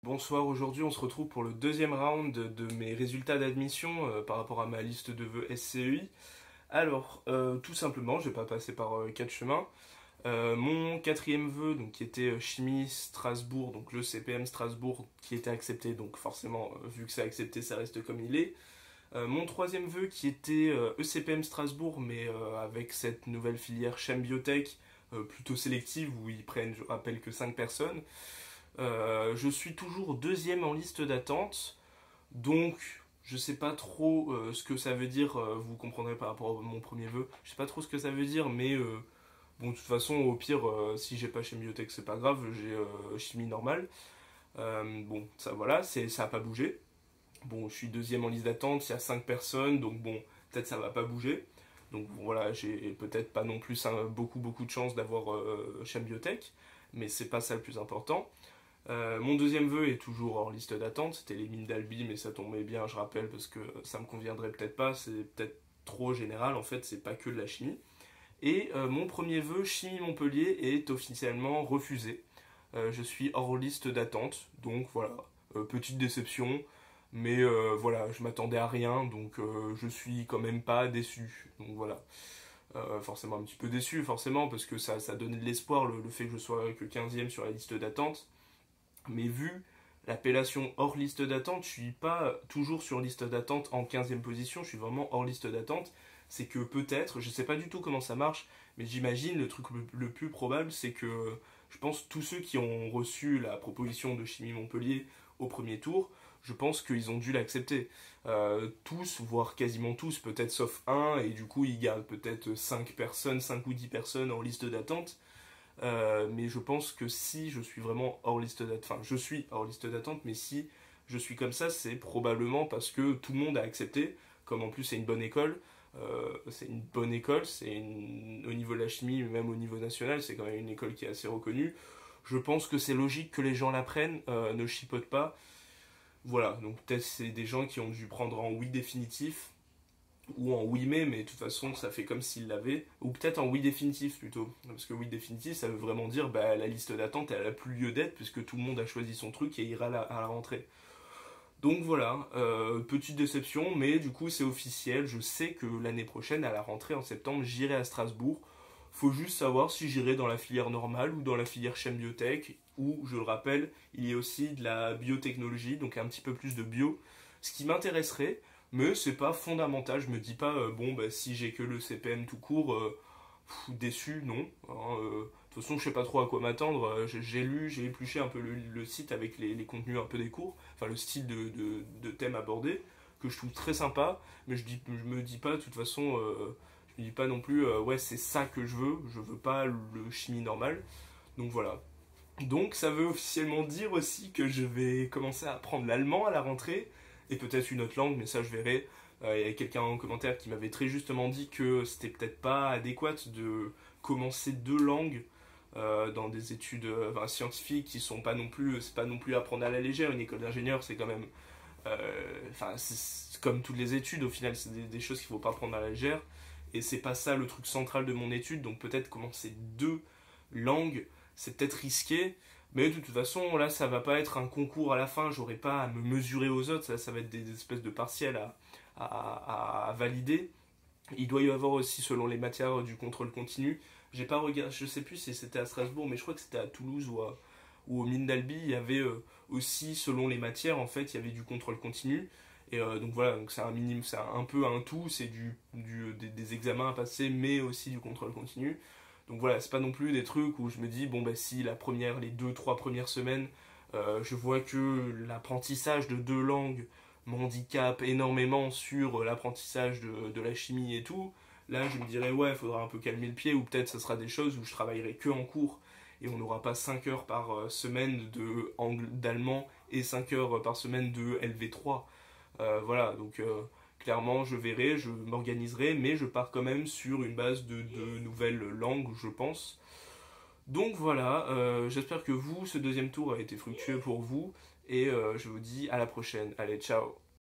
Bonsoir, aujourd'hui on se retrouve pour le deuxième round de mes résultats d'admission par rapport à ma liste de vœux SCEI. Alors, tout simplement, je vais pas passer par quatre chemins. Mon quatrième vœu, donc, qui était chimie Strasbourg, donc le CPM Strasbourg qui était accepté, donc forcément, vu que c'est accepté, ça reste comme il est. Mon troisième vœu qui était ECPM Strasbourg, mais avec cette nouvelle filière Chem Biotech, plutôt sélective, où ils prennent, je rappelle, que 5 personnes. Je suis toujours deuxième en liste d'attente, donc je sais pas trop ce que ça veut dire, vous comprendrez par rapport à mon premier vœu, je sais pas trop ce que ça veut dire, mais bon, de toute façon, au pire, si j'ai pas chimie biotech, c'est pas grave, j'ai chimie normale. Bon, ça voilà, ça a pas bougé. Bon, je suis deuxième en liste d'attente, il y a 5 personnes, donc bon, peut-être ça va pas bouger. Donc bon, voilà, j'ai peut-être pas non plus beaucoup de chance d'avoir chimie biotech, mais c'est pas ça le plus important. Mon deuxième vœu est toujours hors liste d'attente, c'était les mines d'Albi, mais ça tombait bien, je rappelle, parce que ça me conviendrait peut-être pas, c'est peut-être trop général, en fait, c'est pas que de la chimie. Et mon premier vœu, Chimie Montpellier, est officiellement refusé. Je suis hors liste d'attente, donc voilà, petite déception, mais voilà, je m'attendais à rien, donc je suis quand même pas déçu. Donc voilà. Forcément un petit peu déçu, forcément, parce que ça donnait de l'espoir le fait que je sois que 15e sur la liste d'attente. Mais vu l'appellation hors liste d'attente, je suis pas toujours sur liste d'attente en 15e position, je suis vraiment hors liste d'attente. C'est que peut-être, je sais pas du tout comment ça marche, mais j'imagine le truc le plus probable, c'est que je pense tous ceux qui ont reçu la proposition de Chimie Montpellier au premier tour, je pense qu'ils ont dû l'accepter. Tous, voire quasiment tous, peut-être sauf un, et du coup ils gardent peut-être 5 personnes, 5 ou 10 personnes en liste d'attente. Mais je pense que si je suis vraiment hors liste d'attente, enfin je suis hors liste d'attente, mais si je suis comme ça, c'est probablement parce que tout le monde a accepté, comme en plus c'est une bonne école, au niveau de la chimie, même au niveau national, c'est quand même une école qui est assez reconnue. Je pense que c'est logique que les gens l'apprennent, ne chipotent pas. Voilà, donc peut-être c'est des gens qui ont dû prendre en oui définitif, ou en oui mais de toute façon ça fait comme s'il l'avait, ou peut-être en oui définitif plutôt, parce que oui définitif ça veut vraiment dire bah la liste d'attente elle a plus lieu d'être puisque tout le monde a choisi son truc et ira à la rentrée. Donc voilà, petite déception, mais du coup c'est officiel, je sais que l'année prochaine à la rentrée en septembre j'irai à Strasbourg. Faut juste savoir si j'irai dans la filière normale ou dans la filière Chem Biotech, où je le rappelle, il y a aussi de la biotechnologie, donc un petit peu plus de bio, ce qui m'intéresserait, mais c'est pas fondamental. Je me dis pas, bon, bah, si j'ai que le CPM tout court, déçu, non. Hein, de toute façon, je sais pas trop à quoi m'attendre. J'ai lu, j'ai épluché un peu le site avec les contenus un peu des cours, enfin le style de thème abordé, que je trouve très sympa, mais je me dis pas, de toute façon, je me dis pas non plus, ouais, c'est ça que je veux pas le chimie normal. Donc voilà. Donc ça veut officiellement dire aussi que je vais commencer à apprendre l'allemand à la rentrée, et peut-être une autre langue, mais ça je verrai. Il y a quelqu'un en commentaire qui m'avait très justement dit que c'était peut-être pas adéquat de commencer deux langues dans des études scientifiques qui sont pas non plus, c'est pas non plus apprendre à la légère. Une école d'ingénieur, c'est quand même, c'est comme toutes les études, au final, c'est des choses qu'il faut pas prendre à la légère. Et c'est pas ça le truc central de mon étude, donc peut-être commencer deux langues, c'est peut-être risqué, mais de toute façon, là, ça va pas être un concours à la fin, j'aurai pas à me mesurer aux autres, ça va être des espèces de partiels à valider. Il doit y avoir aussi, selon les matières, du contrôle continu. J'ai pas regardé, je sais plus si c'était à Strasbourg, mais je crois que c'était à Toulouse ou aux mines d'Albi, il y avait aussi, selon les matières, en fait, il y avait du contrôle continu. Et donc voilà, donc c'est un minimum, c'est un peu un tout, c'est des examens à passer, mais aussi du contrôle continu. Donc voilà, c'est pas non plus des trucs où je me dis, bon bah si les 2-3 premières semaines, je vois que l'apprentissage de deux langues m'handicape énormément sur l'apprentissage de la chimie et tout, là je me dirais ouais, il faudra un peu calmer le pied, ou peut-être ça sera des choses où je travaillerai que en cours, et on n'aura pas 5 heures par semaine d'allemand et 5 heures par semaine de LV3. Voilà, donc clairement je verrai, je m'organiserai, mais je pars quand même sur une base de nouvelles langues, je pense. Donc voilà, j'espère que vous, ce deuxième tour a été fructueux pour vous, et je vous dis à la prochaine. Allez, ciao!